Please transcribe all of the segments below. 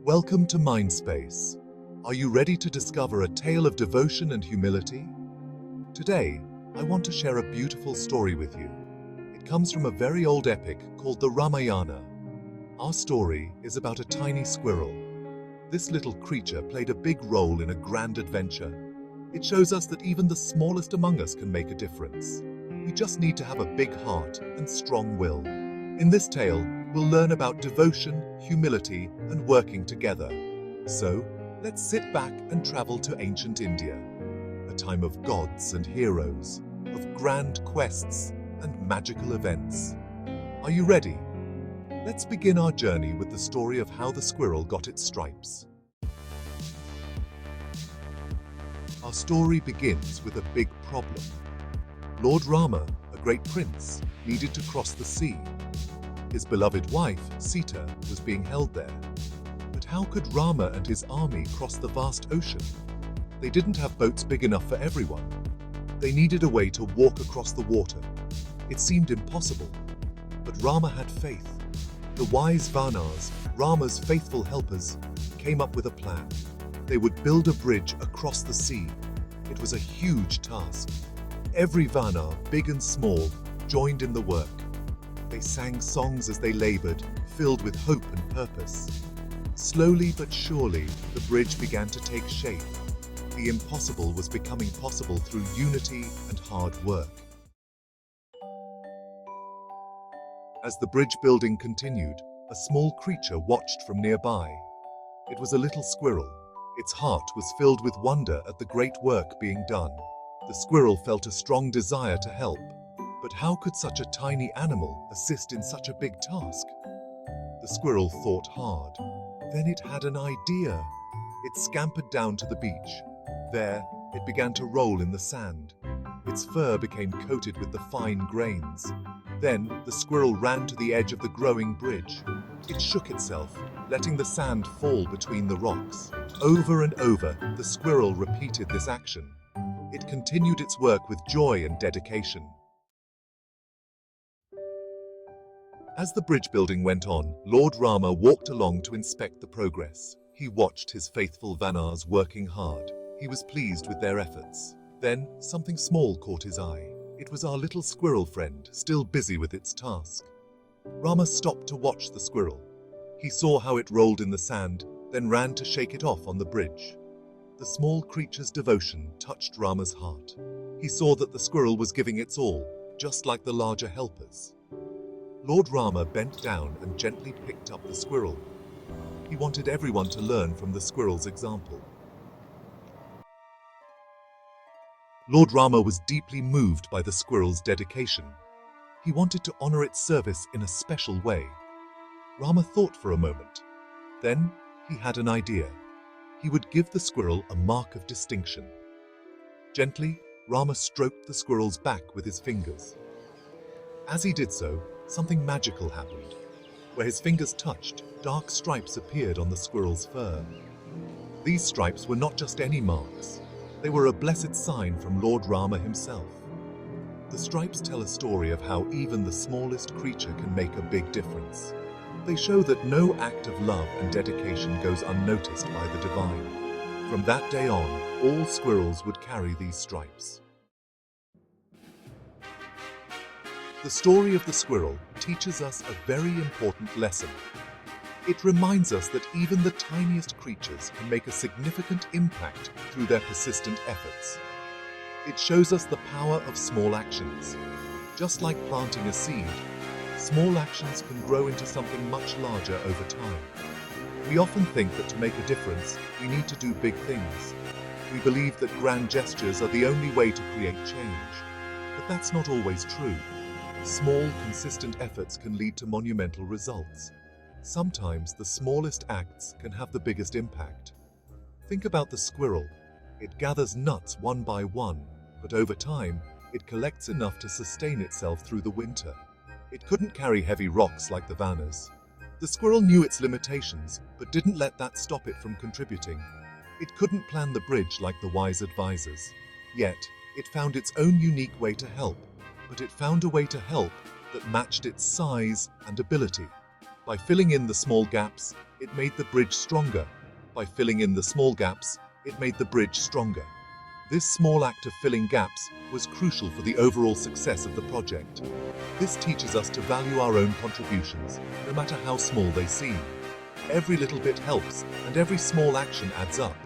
Welcome to Mindspace. Are you ready to discover a tale of devotion and humility? Today, I want to share a beautiful story with you. It comes from a very old epic called the Ramayana. Our story is about a tiny squirrel. This little creature played a big role in a grand adventure. It shows us that even the smallest among us can make a difference. We just need to have a big heart and strong will. In this tale, we'll learn about devotion, humility, and working together. So, let's sit back and travel to ancient India, a time of gods and heroes, of grand quests and magical events. Are you ready? Let's begin our journey with the story of how the squirrel got its stripes. Our story begins with a big problem. Lord Rama, a great prince, needed to cross the sea. His beloved wife, Sita, was being held there. But how could Rama and his army cross the vast ocean? They didn't have boats big enough for everyone. They needed a way to walk across the water. It seemed impossible. But Rama had faith. The wise Vanas, Rama's faithful helpers, came up with a plan. They would build a bridge across the sea. It was a huge task. Every Vana, big and small, joined in the work. They sang songs as they labored, filled with hope and purpose. Slowly but surely, the bridge began to take shape. The impossible was becoming possible through unity and hard work. As the bridge building continued, a small creature watched from nearby. It was a little squirrel. Its heart was filled with wonder at the great work being done. The squirrel felt a strong desire to help. But how could such a tiny animal assist in such a big task? The squirrel thought hard. Then it had an idea. It scampered down to the beach. There, it began to roll in the sand. Its fur became coated with the fine grains. Then, the squirrel ran to the edge of the growing bridge. It shook itself, letting the sand fall between the rocks. Over and over, the squirrel repeated this action. It continued its work with joy and dedication. As the bridge building went on, Lord Rama walked along to inspect the progress. He watched his faithful Vanas working hard. He was pleased with their efforts. Then, something small caught his eye. It was our little squirrel friend, still busy with its task. Rama stopped to watch the squirrel. He saw how it rolled in the sand, then ran to shake it off on the bridge. The small creature's devotion touched Rama's heart. He saw that the squirrel was giving its all, just like the larger helpers. Lord Rama bent down and gently picked up the squirrel. He wanted everyone to learn from the squirrel's example. Lord Rama was deeply moved by the squirrel's dedication. He wanted to honor its service in a special way. Rama thought for a moment. Then he had an idea. He would give the squirrel a mark of distinction. Gently, Rama stroked the squirrel's back with his fingers. As he did so, something magical happened. Where his fingers touched, dark stripes appeared on the squirrel's fur. These stripes were not just any marks. They were a blessed sign from Lord Rama himself. The stripes tell a story of how even the smallest creature can make a big difference. They show that no act of love and dedication goes unnoticed by the divine. From that day on, all squirrels would carry these stripes. The story of the squirrel teaches us a very important lesson. It reminds us that even the tiniest creatures can make a significant impact through their persistent efforts. It shows us the power of small actions. Just like planting a seed, small actions can grow into something much larger over time. We often think that to make a difference, we need to do big things. We believe that grand gestures are the only way to create change. But that's not always true. Small, consistent efforts can lead to monumental results. Sometimes the smallest acts can have the biggest impact. Think about the squirrel. It gathers nuts one by one, but over time, it collects enough to sustain itself through the winter. It couldn't carry heavy rocks like the Vanas. The squirrel knew its limitations, but didn't let that stop it from contributing. It couldn't plan the bridge like the wise advisors. Yet, it found its own unique way to help, but it found a way to help that matched its size and ability. By filling in the small gaps, it made the bridge stronger. By filling in the small gaps, it made the bridge stronger. This small act of filling gaps was crucial for the overall success of the project. This teaches us to value our own contributions, no matter how small they seem. Every little bit helps, and every small action adds up.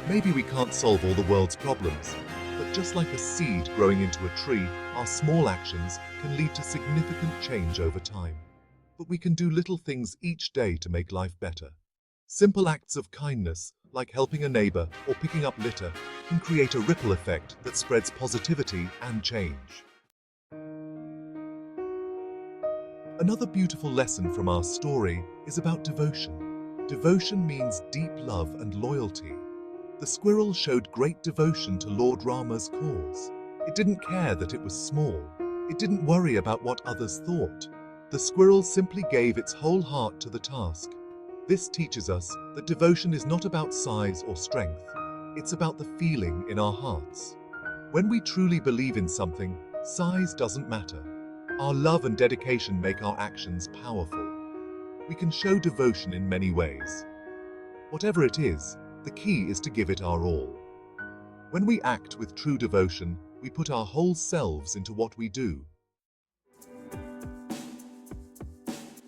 Maybe we can't solve all the world's problems, but just like a seed growing into a tree, our small actions can lead to significant change over time. But we can do little things each day to make life better. Simple acts of kindness, like helping a neighbor or picking up litter, can create a ripple effect that spreads positivity and change. Another beautiful lesson from our story is about devotion. Devotion means deep love and loyalty. The squirrel showed great devotion to Lord Rama's cause. It didn't care that it was small. It didn't worry about what others thought. The squirrel simply gave its whole heart to the task. This teaches us that devotion is not about size or strength. It's about the feeling in our hearts. When we truly believe in something, size doesn't matter. Our love and dedication make our actions powerful. We can show devotion in many ways. Whatever it is, the key is to give it our all. When we act with true devotion, we put our whole selves into what we do.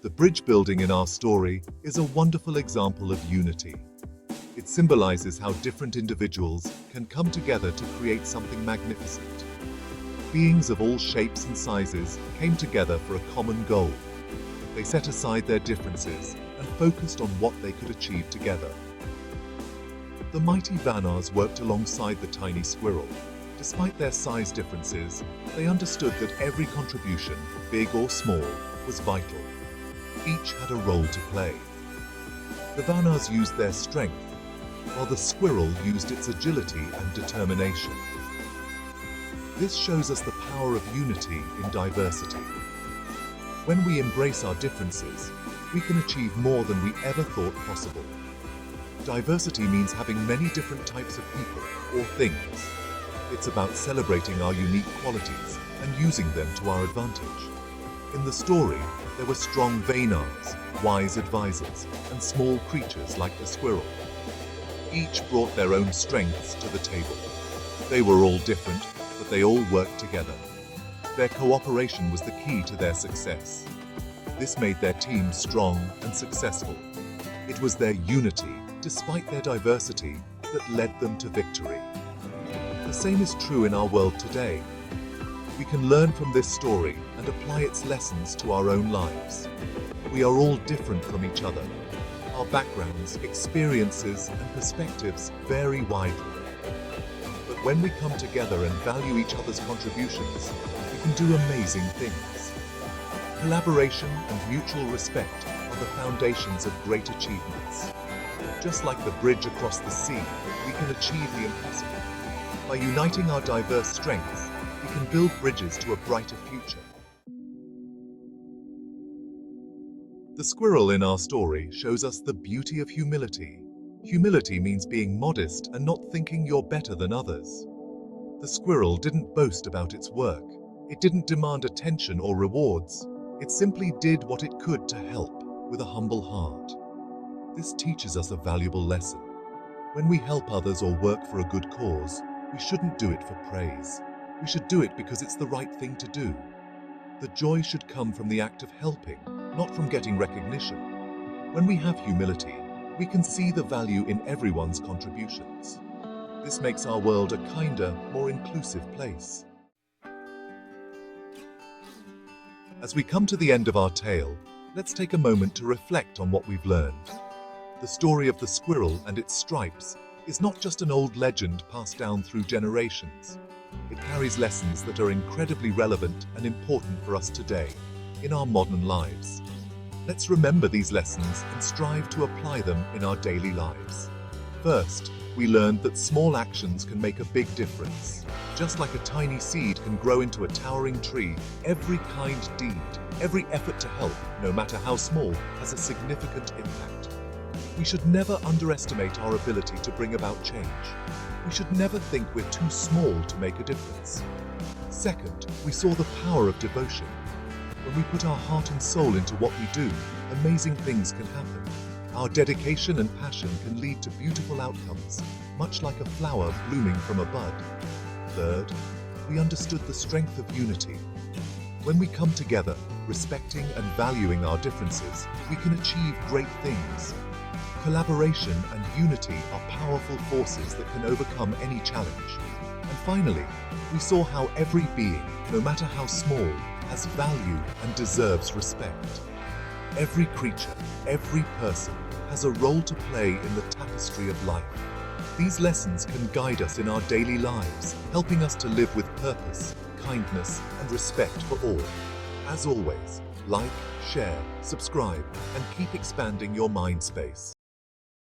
The bridge building in our story is a wonderful example of unity. It symbolizes how different individuals can come together to create something magnificent. Beings of all shapes and sizes came together for a common goal. They set aside their differences and focused on what they could achieve together. The mighty Vanas worked alongside the tiny squirrel. Despite their size differences, they understood that every contribution, big or small, was vital. Each had a role to play. The Vanas used their strength, while the squirrel used its agility and determination. This shows us the power of unity in diversity. When we embrace our differences, we can achieve more than we ever thought possible. Diversity means having many different types of people or things. It's about celebrating our unique qualities and using them to our advantage. In the story, there were strong Vanas, wise advisors, and small creatures like the squirrel. Each brought their own strengths to the table. They were all different, but they all worked together. Their cooperation was the key to their success. This made their team strong and successful. It was their unity, despite their diversity, that led them to victory. The same is true in our world today. We can learn from this story and apply its lessons to our own lives. We are all different from each other. Our backgrounds, experiences, and perspectives vary widely. But when we come together and value each other's contributions, we can do amazing things. Collaboration and mutual respect are the foundations of great achievements. Just like the bridge across the sea, we can achieve the impossible. By uniting our diverse strengths, we can build bridges to a brighter future. The squirrel in our story shows us the beauty of humility. Humility means being modest and not thinking you're better than others. The squirrel didn't boast about its work. It didn't demand attention or rewards. It simply did what it could to help, with a humble heart. This teaches us a valuable lesson. When we help others or work for a good cause, we shouldn't do it for praise. We should do it because it's the right thing to do. The joy should come from the act of helping, not from getting recognition. When we have humility, we can see the value in everyone's contributions. This makes our world a kinder, more inclusive place. As we come to the end of our tale, let's take a moment to reflect on what we've learned. The story of the squirrel and its stripes is not just an old legend passed down through generations. It carries lessons that are incredibly relevant and important for us today, in our modern lives. Let's remember these lessons and strive to apply them in our daily lives. First, we learned that small actions can make a big difference. Just like a tiny seed can grow into a towering tree, every kind deed, every effort to help, no matter how small, has a significant impact. We should never underestimate our ability to bring about change. We should never think we're too small to make a difference. Second, we saw the power of devotion. When we put our heart and soul into what we do, amazing things can happen. Our dedication and passion can lead to beautiful outcomes, much like a flower blooming from a bud. Third, we understood the strength of unity. When we come together, respecting and valuing our differences, we can achieve great things. Collaboration and unity are powerful forces that can overcome any challenge. And finally, we saw how every being, no matter how small, has value and deserves respect. Every creature, every person, has a role to play in the tapestry of life. These lessons can guide us in our daily lives, helping us to live with purpose, kindness, and respect for all. As always, like, share, subscribe, and keep expanding your mind space.